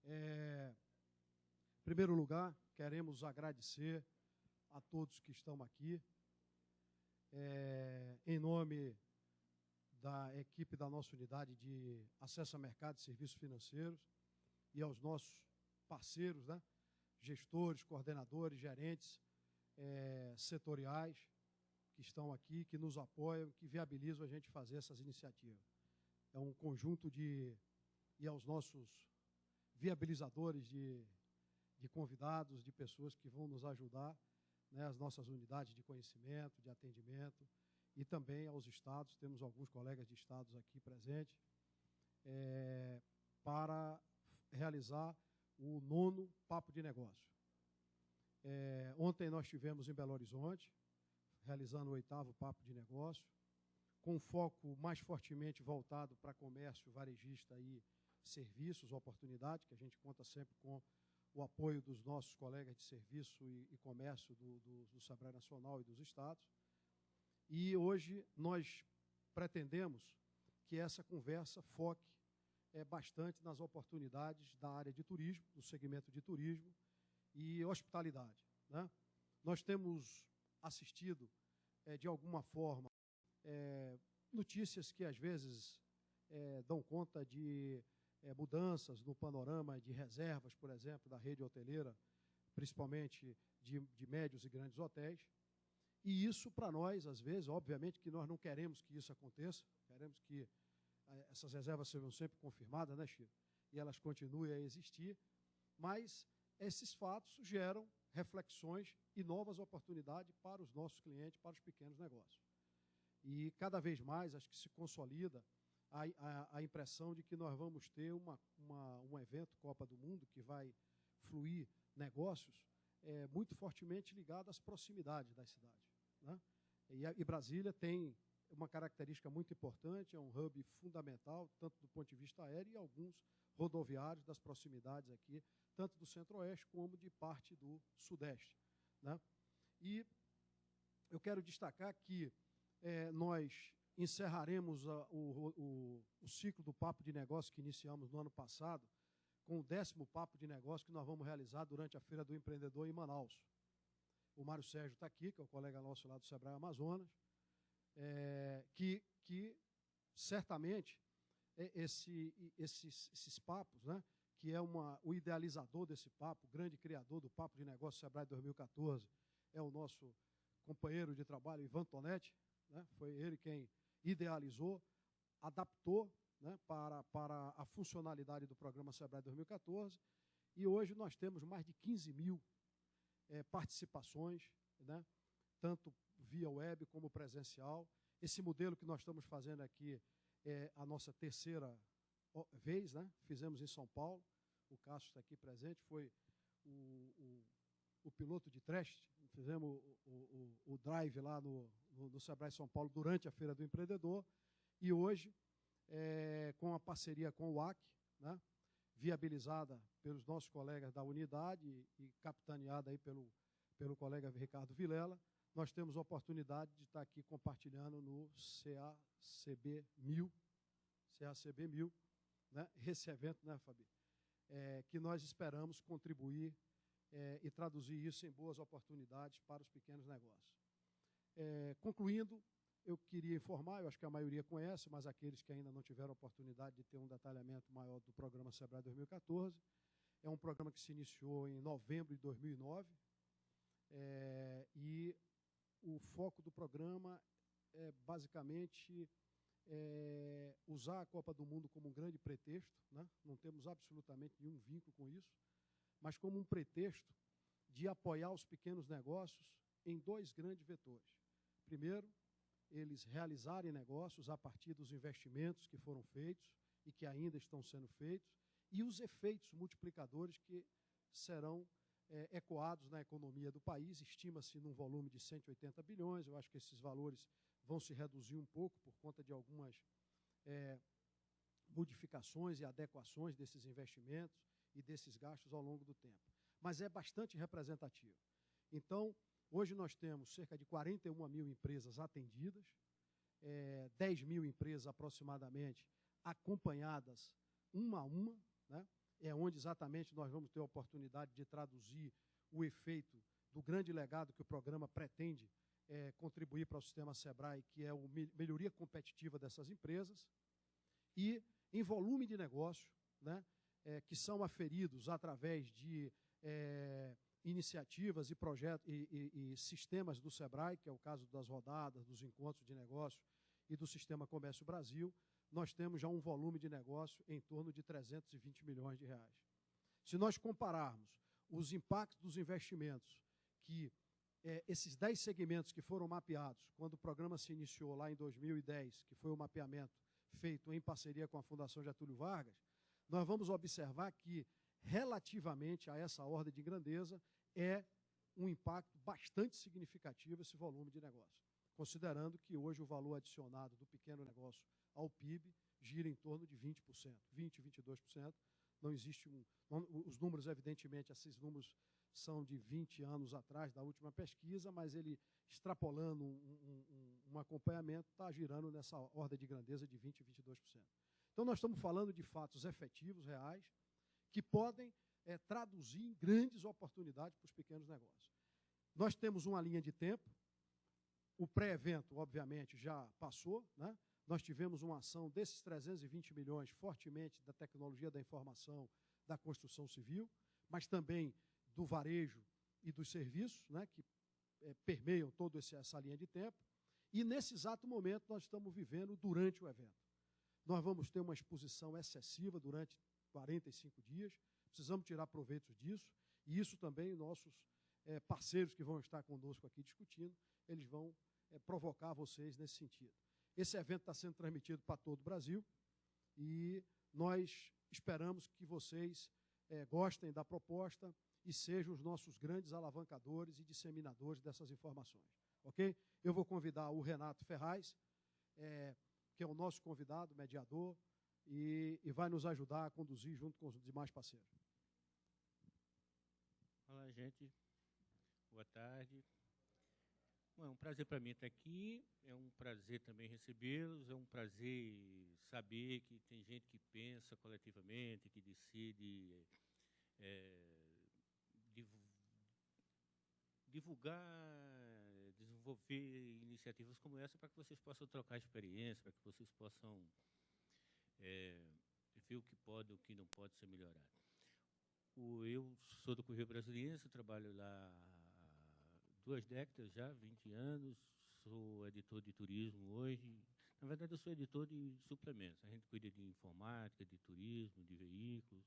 Em primeiro lugar, queremos agradecer a todos que estão aqui, em nome da equipe da nossa unidade de acesso a mercado e serviços financeiros e aos nossos parceiros, né, gestores, coordenadores, gerentes setoriais que estão aqui, que nos apoiam, que viabilizam a gente fazer essas iniciativas. É um conjunto e aos nossos viabilizadores de convidados, de pessoas que vão nos ajudar, né, as nossas unidades de conhecimento, de atendimento, e também aos estados, temos alguns colegas de estados aqui presentes, para realizar o 9º Papo de Negócio. Ontem nós estivemos em Belo Horizonte, realizando o 8º Papo de Negócio, com foco mais fortemente voltado para comércio varejista e serviços, oportunidade, que a gente conta sempre com o apoio dos nossos colegas de serviço e comércio do Sebrae Nacional e dos estados. E hoje nós pretendemos que essa conversa foque bastante nas oportunidades da área de turismo, do segmento de turismo e hospitalidade, né? Nós temos assistido, de alguma forma, notícias que às vezes dão conta de mudanças no panorama de reservas, por exemplo, da rede hoteleira, principalmente de médios e grandes hotéis. E isso, para nós, às vezes, obviamente que nós não queremos que isso aconteça, queremos que essas reservas sejam sempre confirmadas, né, Chico? E elas continuem a existir, mas esses fatos geram reflexões e novas oportunidades para os nossos clientes, para os pequenos negócios. E cada vez mais, acho que se consolida a impressão de que nós vamos ter um evento Copa do Mundo que vai fluir negócios muito fortemente ligado às proximidades das cidades, né? E Brasília tem uma característica muito importante, é um hub fundamental, tanto do ponto de vista aéreo e alguns rodoviários das proximidades aqui, tanto do Centro-Oeste como de parte do Sudeste, né? E eu quero destacar que nós encerraremos o ciclo do Papo de Negócio que iniciamos no ano passado, com o 10º Papo de Negócio que nós vamos realizar durante a Feira do Empreendedor em Manaus. O Mário Sérgio está aqui, que é o colega nosso lá do Sebrae Amazonas, que certamente esses papos, né, que é o idealizador desse papo, o grande criador do Papo de Negócio Sebrae 2014, é o nosso companheiro de trabalho, Ivan Tonetti, né? Foi ele quem idealizou, adaptou, né, para a funcionalidade do programa Sebrae 2014, e hoje nós temos mais de 15.000 participações, né, tanto via web como presencial. Esse modelo que nós estamos fazendo aqui é a nossa terceira vez, né? Fizemos em São Paulo, o Cássio está aqui presente, foi o piloto de teste, fizemos o drive lá no Sebrae São Paulo durante a Feira do Empreendedor, e hoje, com a parceria com o AC, né, viabilizada pelos nossos colegas da unidade e capitaneada aí pelo colega Ricardo Vilela, nós temos a oportunidade de estar aqui compartilhando no CACB 1000, né, esse evento, né, Fabi? Que nós esperamos contribuir e traduzir isso em boas oportunidades para os pequenos negócios. Concluindo, eu queria informar, eu acho que a maioria conhece, mas aqueles que ainda não tiveram a oportunidade de ter um detalhamento maior do programa Sebrae 2014, é um programa que se iniciou em novembro de 2009, e o foco do programa é basicamente usar a Copa do Mundo como um grande pretexto, né? Não temos absolutamente nenhum vínculo com isso, mas como um pretexto de apoiar os pequenos negócios em 2 grandes vetores. Primeiro, eles realizarem negócios a partir dos investimentos que foram feitos e que ainda estão sendo feitos, e os efeitos multiplicadores que serão ecoados na economia do país. Estima-se num volume de 180 bilhões, eu acho que esses valores vão se reduzir um pouco por conta de algumas modificações e adequações desses investimentos e desses gastos ao longo do tempo. Mas é bastante representativo. Então, hoje nós temos cerca de 41.000 empresas atendidas, 10.000 empresas aproximadamente acompanhadas uma a uma, né? é onde exatamente nós vamos ter a oportunidade de traduzir o efeito do grande legado que o programa pretende contribuir para o sistema SEBRAE, que é a melhoria competitiva dessas empresas, e em volume de negócio, né, que são aferidos através de iniciativas e projetos e sistemas do SEBRAE, que é o caso das rodadas, dos encontros de negócio e do Sistema Comércio Brasil. Nós temos já um volume de negócio em torno de 320 milhões de reais. Se nós compararmos os impactos dos investimentos que esses 10 segmentos que foram mapeados, quando o programa se iniciou lá em 2010, que foi o mapeamento feito em parceria com a Fundação Getúlio Vargas, nós vamos observar que, relativamente a essa ordem de grandeza, é um impacto bastante significativo esse volume de negócio, considerando que hoje o valor adicionado do pequeno negócio ao PIB gira em torno de 20%, 20%, 22%. Não existe os números, evidentemente, esses números são de 20 anos atrás, da última pesquisa, mas ele, extrapolando um acompanhamento, está girando nessa ordem de grandeza de 20% e 22%. Então, nós estamos falando de fatos efetivos, reais, que podem traduzir em grandes oportunidades para os pequenos negócios. Nós temos uma linha de tempo, o pré-evento, obviamente, já passou, né? Nós tivemos uma ação desses 320 milhões, fortemente da tecnologia da informação, da construção civil, mas também do varejo e dos serviços, né, que permeiam toda essa linha de tempo. E, nesse exato momento, nós estamos vivendo durante o evento. Nós vamos ter uma exposição excessiva durante 45 dias, precisamos tirar proveito disso, e isso também nossos parceiros que vão estar conosco aqui discutindo, eles vão provocar vocês nesse sentido. Esse evento está sendo transmitido para todo o Brasil e nós esperamos que vocês gostem da proposta e sejam os nossos grandes alavancadores e disseminadores dessas informações. Ok? Eu vou convidar o Renato Ferraz, que é o nosso convidado, mediador, e vai nos ajudar a conduzir junto com os demais parceiros. Olá, gente. Boa tarde. Bom, é um prazer para mim estar aqui, é um prazer também recebê-los, é um prazer saber que tem gente que pensa coletivamente, que decide divulgar, desenvolver iniciativas como essa para que vocês possam trocar experiência, para que vocês possam ver o que pode e o que não pode ser melhorado. Eu sou do Correio Brasiliense, trabalho lá há 2 décadas já, 20 anos, sou editor de turismo hoje. Na verdade, eu sou editor de suplementos. A gente cuida de informática, de turismo, de veículos.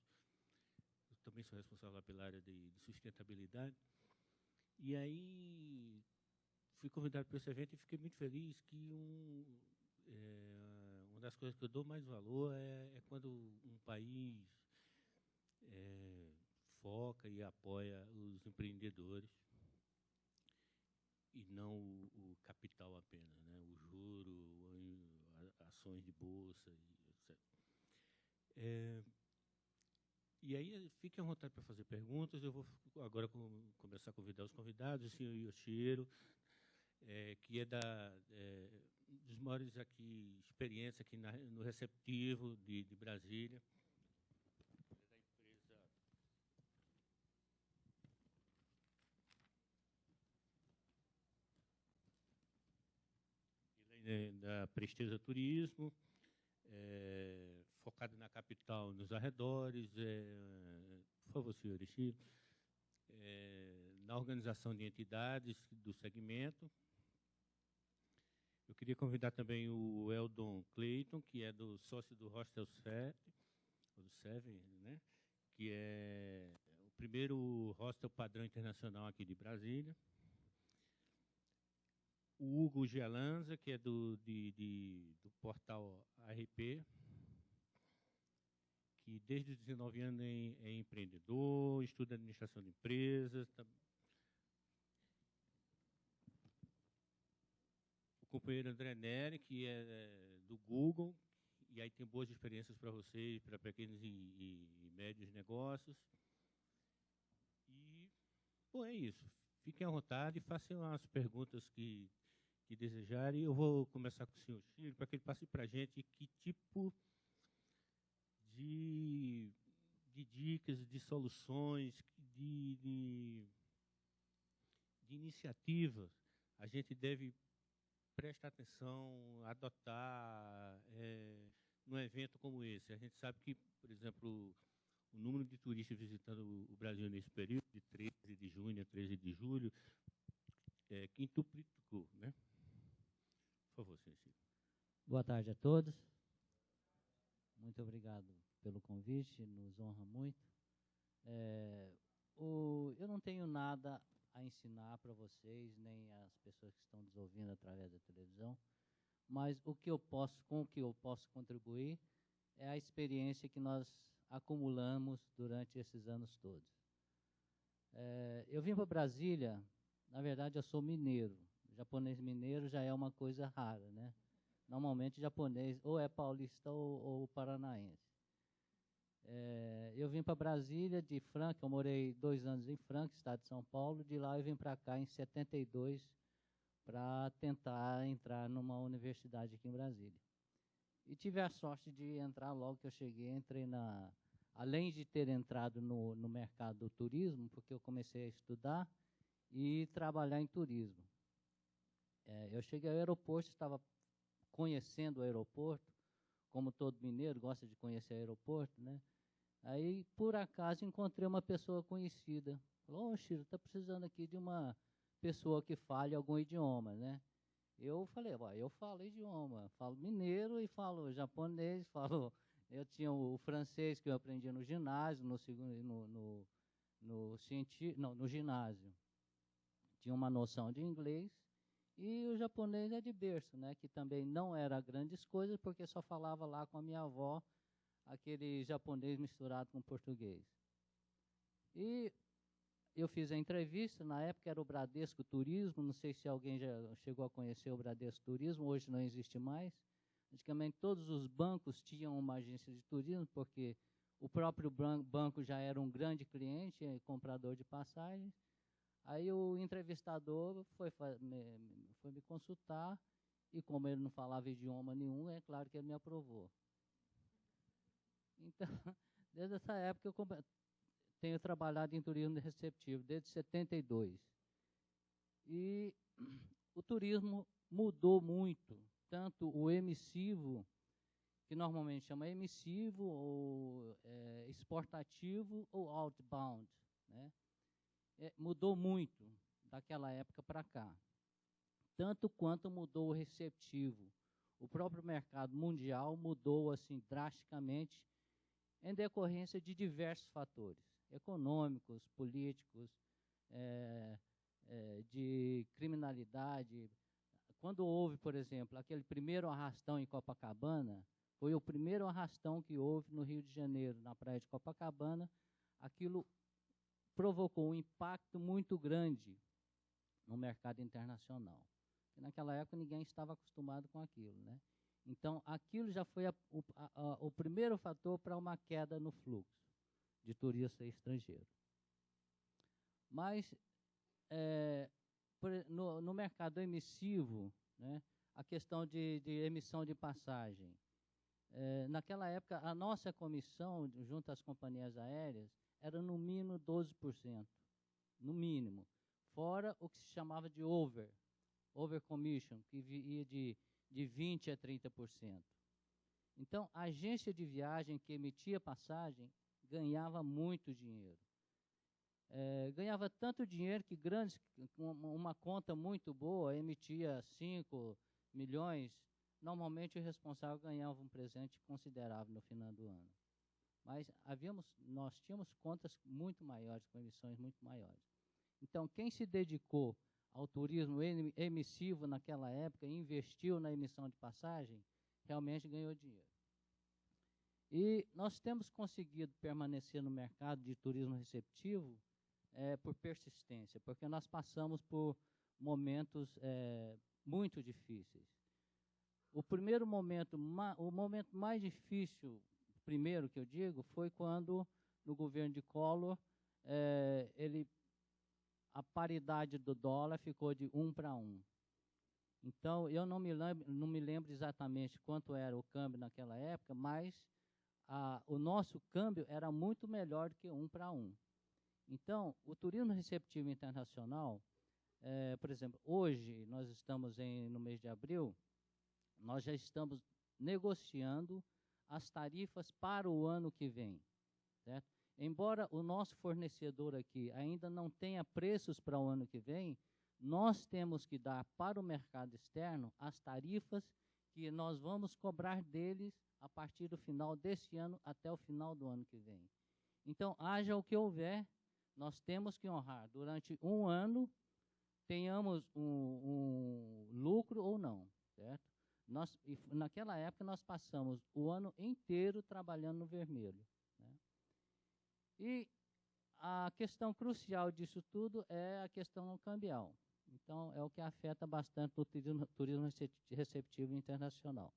Eu também sou responsável pela área de sustentabilidade. E aí fui convidado para esse evento e fiquei muito feliz que uma das coisas que eu dou mais valor é quando um país foca e apoia os empreendedores e não o capital apenas, né? O juro, ações de bolsa, etc. E aí, fiquem à vontade para fazer perguntas. Eu vou agora começar a convidar os convidados, o senhor Yoshiro, que é dos maiores experiência aqui no receptivo de Brasília. Da empresa da Presteza Turismo, focado na capital, nos arredores, por favor, senhor Yoshiro, na organização de entidades do segmento. Eu queria convidar também o Eldon Clayton, que é sócio do Hostel 7, ou do 7, né? Que é o primeiro hostel padrão internacional aqui de Brasília. O Hugo Gelanza, que é do portal ARP, que desde os 19 anos é empreendedor, estuda administração de empresas. O companheiro André Neri, que é do Google, e aí tem boas experiências para vocês, para pequenos e médios negócios. E, bom, é isso. Fiquem à vontade e façam as perguntas que desejarem. Eu vou começar com o senhor Chiro, para que ele passe para a gente que tipo de dicas, de soluções, de iniciativas, a gente deve prestar atenção, adotar num evento como esse. A gente sabe que, por exemplo, o número de turistas visitando o Brasil nesse período, de 13 de junho a 13 de julho, quintuplicou, né? Por favor, senhor Chico. Boa tarde a todos. Muito obrigado pelo convite, nos honra muito. Eu não tenho nada a ensinar para vocês, nem as pessoas que estão nos ouvindo através da televisão, mas com o que eu posso contribuir é a experiência que nós acumulamos durante esses anos todos. Eu vim para Brasília, na verdade eu sou mineiro. Japonês mineiro já é uma coisa rara, né? Normalmente japonês ou é paulista ou paranaense. Eu vim para Brasília de Franca, eu morei 2 anos em Franca, estado de São Paulo. De lá eu vim para cá em 72 para tentar entrar numa universidade aqui em Brasília. E tive a sorte de entrar logo que eu cheguei, além de ter entrado no mercado do turismo, porque eu comecei a estudar e trabalhar em turismo. Eu cheguei ao aeroporto, estava conhecendo o aeroporto, como todo mineiro gosta de conhecer o aeroporto, né? Aí, por acaso, encontrei uma pessoa conhecida. Falou: "Ô, Chiro, está precisando aqui de uma pessoa que fale algum idioma, né?" Eu falei: "Eu falo idioma, falo mineiro e falo japonês, Eu tinha o francês que eu aprendi no ginásio, no ginásio. Tinha uma noção de inglês. E o japonês é de berço, né? Que também não era grandes coisas, porque só falava lá com a minha avó, aquele japonês misturado com português. E eu fiz a entrevista, na época era o Bradesco Turismo, não sei se alguém já chegou a conhecer o Bradesco Turismo, hoje não existe mais. Antigamente todos os bancos tinham uma agência de turismo, porque o próprio banco já era um grande cliente, comprador de passagens. Aí o entrevistador foi me consultar, e como ele não falava idioma nenhum, é claro que ele me aprovou. Então, desde essa época eu tenho trabalhado em turismo receptivo, desde 72. E o turismo mudou muito, tanto o emissivo, que normalmente chama emissivo, ou exportativo, ou outbound, né? Mudou muito daquela época para cá, tanto quanto mudou o receptivo. O próprio mercado mundial mudou assim drasticamente em decorrência de diversos fatores, econômicos, políticos, de criminalidade. Quando houve, por exemplo, aquele primeiro arrastão em Copacabana, foi o primeiro arrastão que houve no Rio de Janeiro, na praia de Copacabana. Aquilo provocou um impacto muito grande no mercado internacional. E naquela época ninguém estava acostumado com aquilo, né? Então, aquilo já foi o primeiro fator para uma queda no fluxo de turista estrangeiro. Mas, no mercado emissivo, né, a questão de emissão de passagem, naquela época, a nossa comissão, junto às companhias aéreas, era no mínimo 12%, no mínimo, fora o que se chamava de over commission, que ia de 20% a 30%. Então, a agência de viagem que emitia passagem ganhava muito dinheiro. Ganhava tanto dinheiro que uma conta muito boa emitia 5 milhões, normalmente o responsável ganhava um presente considerável no final do ano. Mas nós tínhamos contas muito maiores, com emissões muito maiores. Então, quem se dedicou ao turismo emissivo naquela época, investiu na emissão de passagem, realmente ganhou dinheiro. E nós temos conseguido permanecer no mercado de turismo receptivo por persistência, porque nós passamos por momentos muito difíceis. O momento mais difícil, primeiro que eu digo, foi quando, no governo de Collor, a paridade do dólar ficou de 1 para 1. Então, eu não me lembro exatamente quanto era o câmbio naquela época, mas o nosso câmbio era muito melhor do que 1 para 1. Então, o turismo receptivo internacional, por exemplo, hoje nós estamos no mês de abril, nós já estamos negociando as tarifas para o ano que vem, certo? Embora o nosso fornecedor aqui ainda não tenha preços para o ano que vem, nós temos que dar para o mercado externo as tarifas que nós vamos cobrar deles a partir do final desse ano até o final do ano que vem. Então, haja o que houver, nós temos que honrar durante um ano, tenhamos um lucro ou não, certo? Naquela época, nós passamos o ano inteiro trabalhando no vermelho, né? E a questão crucial disso tudo é a questão cambial. Então, é o que afeta bastante o turismo receptivo internacional.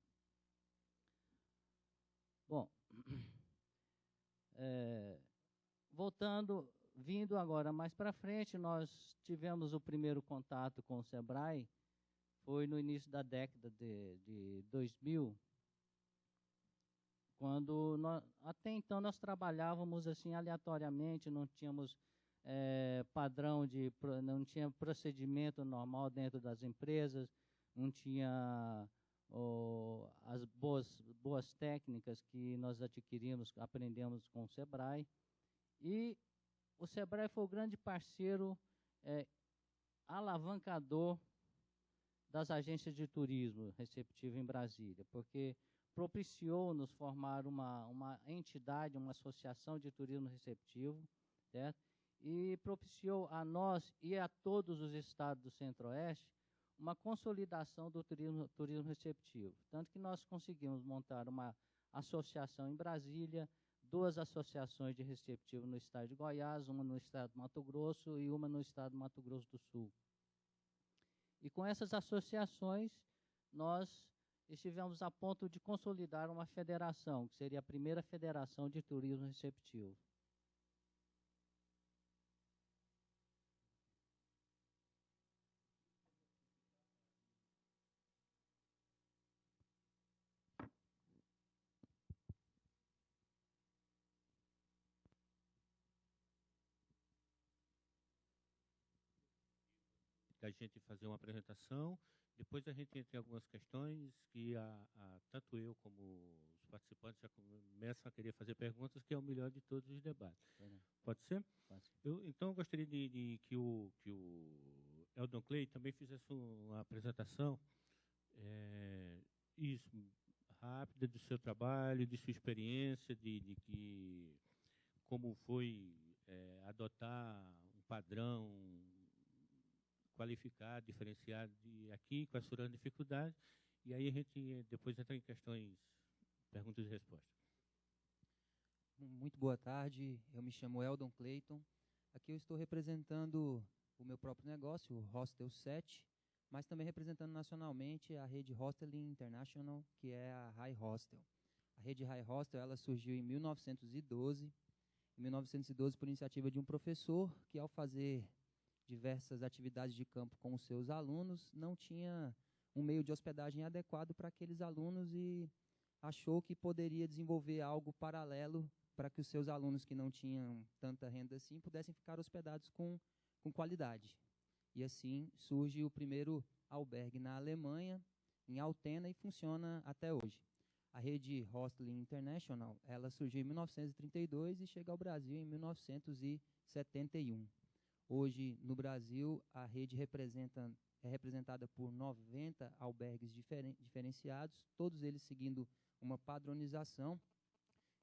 Bom, vindo agora mais para frente, nós tivemos o primeiro contato com o SEBRAE, foi no início da década de 2000, quando até então nós trabalhávamos assim aleatoriamente, não tínhamos não tinha procedimento normal dentro das empresas, não tinha as boas técnicas que nós aprendemos com o SEBRAE. E o SEBRAE foi o grande parceiro alavancador das agências de turismo receptivo em Brasília, porque propiciou-nos formar uma entidade, uma associação de turismo receptivo, certo? E propiciou a nós e a todos os estados do Centro-Oeste uma consolidação do turismo receptivo. Tanto que nós conseguimos montar uma associação em Brasília, 2 associações de receptivo no estado de Goiás, uma no estado do Mato Grosso e uma no estado do Mato Grosso do Sul. E com essas associações, nós estivemos a ponto de consolidar uma federação, que seria a primeira federação de turismo receptivo. Da gente fazer uma apresentação, depois a gente entra em algumas questões que tanto eu como os participantes já começam a querer fazer perguntas, que é o melhor de todos os debates. Pode ser? Pode. Então, eu gostaria que o Eldon Clay também fizesse uma apresentação rápida do seu trabalho, de sua experiência, como foi adotar um padrão qualificado, diferenciado aqui, quais foram as dificuldades, e aí a gente depois entra em questões, perguntas e respostas. Muito boa tarde, eu me chamo Eldon Clayton. Aqui eu estou representando o meu próprio negócio, o Hostel 7, mas também representando nacionalmente a rede Hosteling International, que é a High Hostel. A rede High Hostel ela surgiu em 1912, por iniciativa de um professor que, ao fazer diversas atividades de campo com os seus alunos, não tinha um meio de hospedagem adequado para aqueles alunos e achou que poderia desenvolver algo paralelo para que os seus alunos que não tinham tanta renda assim pudessem ficar hospedados com qualidade. E assim surge o primeiro albergue na Alemanha, em Altena, e funciona até hoje. A rede Hosteling International ela surgiu em 1932 e chega ao Brasil em 1971. Hoje, no Brasil, a rede é representada por 90 albergues diferenciados, todos eles seguindo uma padronização.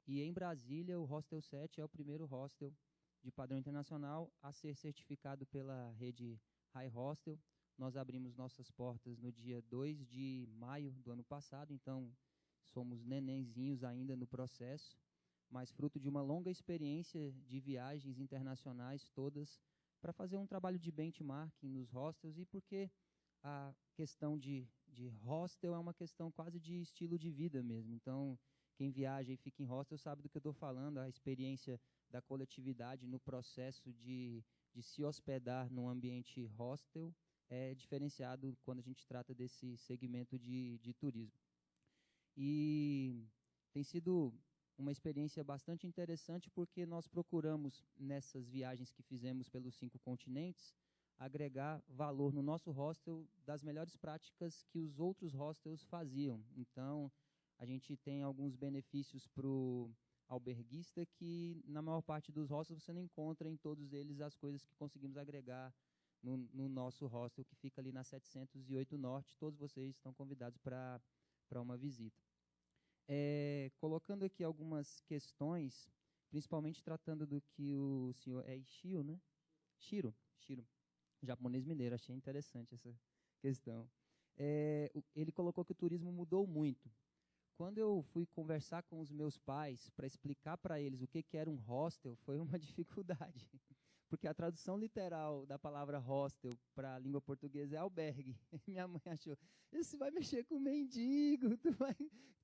E em Brasília, o Hostel 7 é o primeiro hostel de padrão internacional a ser certificado pela rede High Hostel. Nós abrimos nossas portas no dia 2 de maio do ano passado, então somos nenenzinhos ainda no processo, mas fruto de uma longa experiência de viagens internacionais todas, para fazer um trabalho de benchmarking nos hostels, e porque a questão de hostel é uma questão quase de estilo de vida mesmo. Então, quem viaja e fica em hostel sabe do que eu estou falando, a experiência da coletividade no processo de se hospedar num ambiente hostel é diferenciado quando a gente trata desse segmento de turismo. E tem sido uma experiência bastante interessante, porque nós procuramos, nessas viagens que fizemos pelos 5 continentes, agregar valor no nosso hostel das melhores práticas que os outros hostels faziam. Então, a gente tem alguns benefícios para o alberguista que, na maior parte dos hostels, você não encontra em todos eles as coisas que conseguimos agregar no nosso hostel, que fica ali na 708 Norte. Todos vocês estão convidados para uma visita. Colocando aqui algumas questões, principalmente tratando do que o senhor... Ishio, né? Shiro. Japonês mineiro, achei interessante essa questão. Ele colocou que o turismo mudou muito. Quando eu fui conversar com os meus pais para explicar para eles o que era um hostel, foi uma dificuldade, porque a tradução literal da palavra hostel para a língua portuguesa é albergue. Minha mãe achou, você vai mexer com mendigo,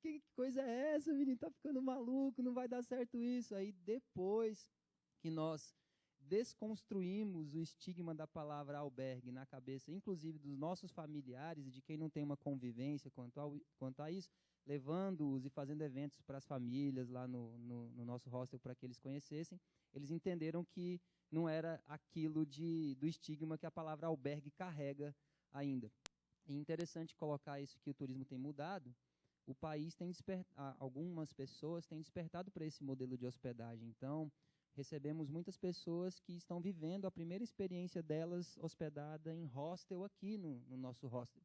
que coisa é essa, menino? Está ficando maluco, não vai dar certo isso. Aí depois que nós desconstruímos o estigma da palavra albergue na cabeça, inclusive dos nossos familiares e de quem não tem uma convivência quanto a isso, levando-os e fazendo eventos para as famílias lá no nosso hostel para que eles conhecessem, eles entenderam que não era aquilo do estigma que a palavra albergue carrega ainda. E interessante colocar isso, que o turismo tem mudado. O país tem algumas pessoas têm despertado para esse modelo de hospedagem. Então, recebemos muitas pessoas que estão vivendo a primeira experiência delas hospedada em hostel aqui no nosso hostel.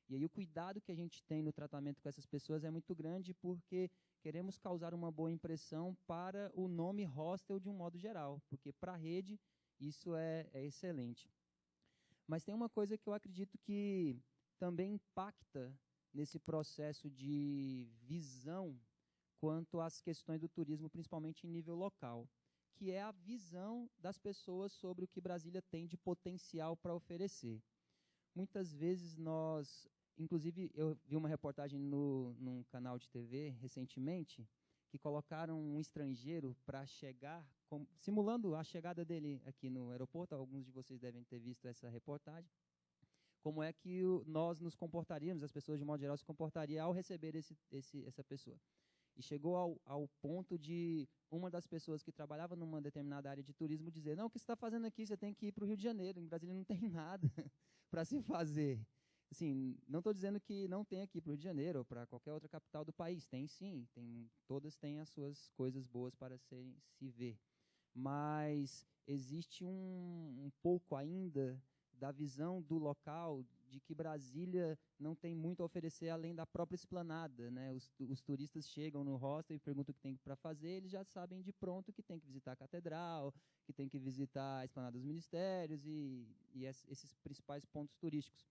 E aí o cuidado que a gente tem no tratamento com essas pessoas é muito grande, porque queremos causar uma boa impressão para o nome hostel de um modo geral, porque para a rede isso é excelente. Mas tem uma coisa que eu acredito que também impacta nesse processo de visão quanto às questões do turismo, principalmente em nível local, que é a visão das pessoas sobre o que Brasília tem de potencial para oferecer. Muitas vezes nós, inclusive eu vi uma reportagem num canal de TV recentemente, que colocaram um estrangeiro para chegar, simulando a chegada dele aqui no aeroporto. Alguns de vocês devem ter visto essa reportagem. Como é que nós nos comportaríamos, as pessoas de modo geral se comportariam ao receber essa pessoa. E chegou ao ponto de uma das pessoas que trabalhava numa determinada área de turismo dizer, não, o que você está fazendo aqui? Você tem que ir para o Rio de Janeiro, em Brasília não tem nada para se fazer. Assim, não estou dizendo que não tem aqui para o Rio de Janeiro ou para qualquer outra capital do país, tem sim, todas têm as suas coisas boas para se ver. Mas existe um pouco ainda da visão do local de que Brasília não tem muito a oferecer além da própria esplanada, né? Os turistas chegam no hostel e perguntam o que tem para fazer, eles já sabem de pronto que tem que visitar a catedral, que tem que visitar a esplanada dos ministérios e esses principais pontos turísticos.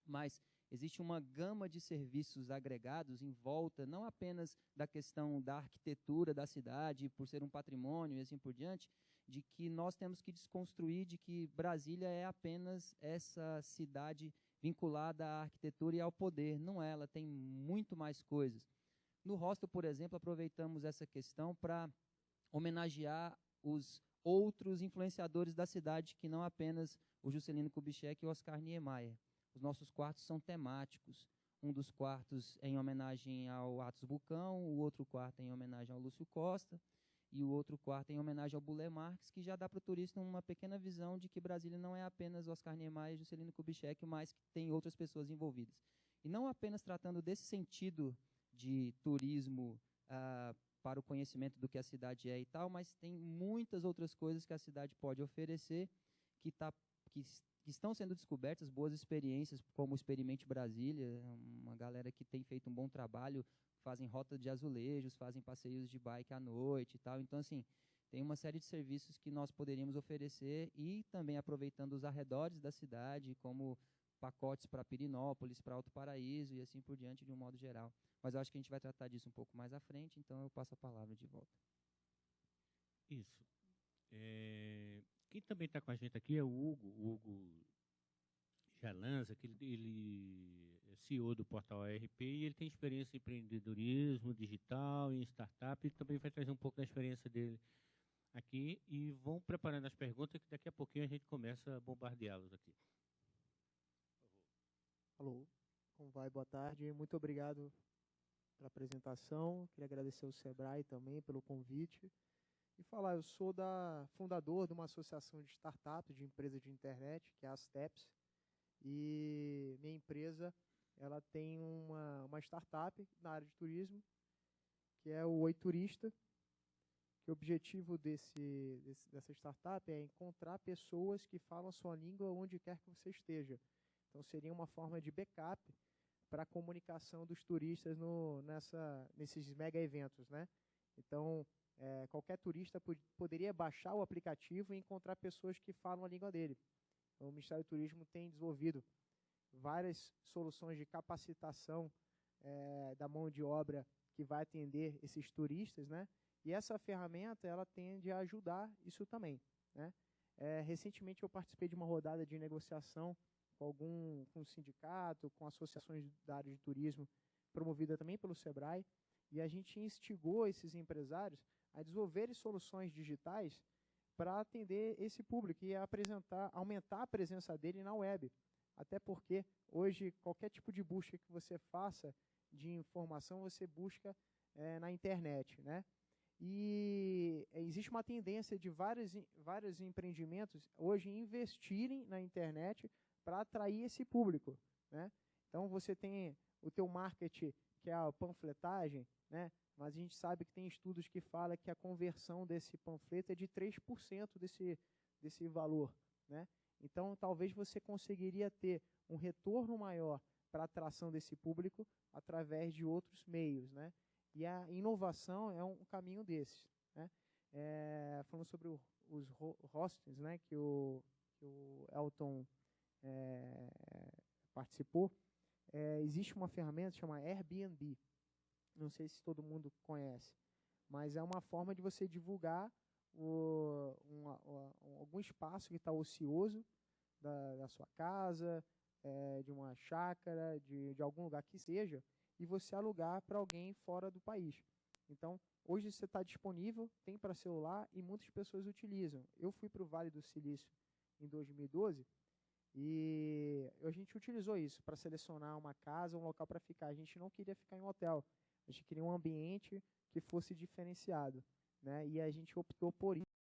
Mas existe uma gama de serviços agregados em volta, não apenas da questão da arquitetura da cidade, por ser um patrimônio e assim por diante, de que nós temos que desconstruir de que Brasília é apenas essa cidade vinculada à arquitetura e ao poder. Não é, ela tem muito mais coisas. No hostel, por exemplo, aproveitamos essa questão para homenagear os outros influenciadores da cidade, que não apenas o Juscelino Kubitschek e o Oscar Niemeyer. Os nossos quartos são temáticos. Um dos quartos é em homenagem ao Atos Bucão, o outro quarto é em homenagem ao Lúcio Costa, e o outro quarto é em homenagem ao Boulé Marx, que já dá para o turista uma pequena visão de que Brasília não é apenas Oscar Niemeyer e Juscelino Kubitschek, mas que tem outras pessoas envolvidas. E não apenas tratando desse sentido de turismo para o conhecimento do que a cidade é e tal, mas tem muitas outras coisas que a cidade pode oferecer que estão sendo descobertas, boas experiências, como o Experimente Brasília, uma galera que tem feito um bom trabalho, fazem rota de azulejos, fazem passeios de bike à noite e tal. Então, assim, tem uma série de serviços que nós poderíamos oferecer e também aproveitando os arredores da cidade, como pacotes para Pirinópolis, para Alto Paraíso e assim por diante, de um modo geral. Mas eu acho que a gente vai tratar disso um pouco mais à frente, então eu passo a palavra de volta. Isso. Quem também está com a gente aqui é o Hugo Jalanza, que ele é CEO do Portal ARP e ele tem experiência em empreendedorismo digital, em startup, e também vai trazer um pouco da experiência dele aqui, e vão preparando as perguntas que daqui a pouquinho a gente começa a bombardeá-los aqui. Alô, como vai? Boa tarde, muito obrigado pela apresentação. Queria agradecer ao Sebrae também pelo convite. E falar, eu sou fundador de uma associação de startups, de empresas de internet, que é a Steps. E minha empresa, ela tem uma startup na área de turismo, que é o Oi Turista, que o objetivo dessa startup é encontrar pessoas que falam a sua língua onde quer que você esteja. Então, seria uma forma de backup para a comunicação dos turistas nesses mega eventos, né? Então, qualquer turista poderia baixar o aplicativo e encontrar pessoas que falam a língua dele. Então, o Ministério do Turismo tem desenvolvido várias soluções de capacitação da mão de obra que vai atender esses turistas, né? E essa ferramenta, ela tende a ajudar isso também, né? Recentemente eu participei de uma rodada de negociação com um sindicato, com associações da área de turismo, promovida também pelo Sebrae, e a gente instigou esses empresários a desenvolverem soluções digitais para atender esse público e aumentar a presença dele na web. Até porque hoje qualquer tipo de busca que você faça de informação, você busca na internet, né? E existe uma tendência de vários empreendimentos hoje investirem na internet para atrair esse público, né? Então, você tem o teu marketing, que é a panfletagem, né? Mas a gente sabe que tem estudos que falam que a conversão desse panfleto é de 3% desse valor, né? Então, talvez você conseguiria ter um retorno maior para a atração desse público através de outros meios, né? E a inovação é um caminho desses, né? Falando sobre os hostings, né, que o Elton participou, existe uma ferramenta chamada Airbnb. Não sei se todo mundo conhece, mas é uma forma de você divulgar algum espaço que está ocioso da sua casa, de uma chácara, de algum lugar que seja, e você alugar para alguém fora do país. Então, hoje você está disponível, tem para celular e muitas pessoas utilizam. Eu fui para o Vale do Silício em 2012 e a gente utilizou isso para selecionar uma casa, um local para ficar. A gente não queria ficar em um hotel, a gente queria um ambiente que fosse diferenciado, né? E a gente optou por isso.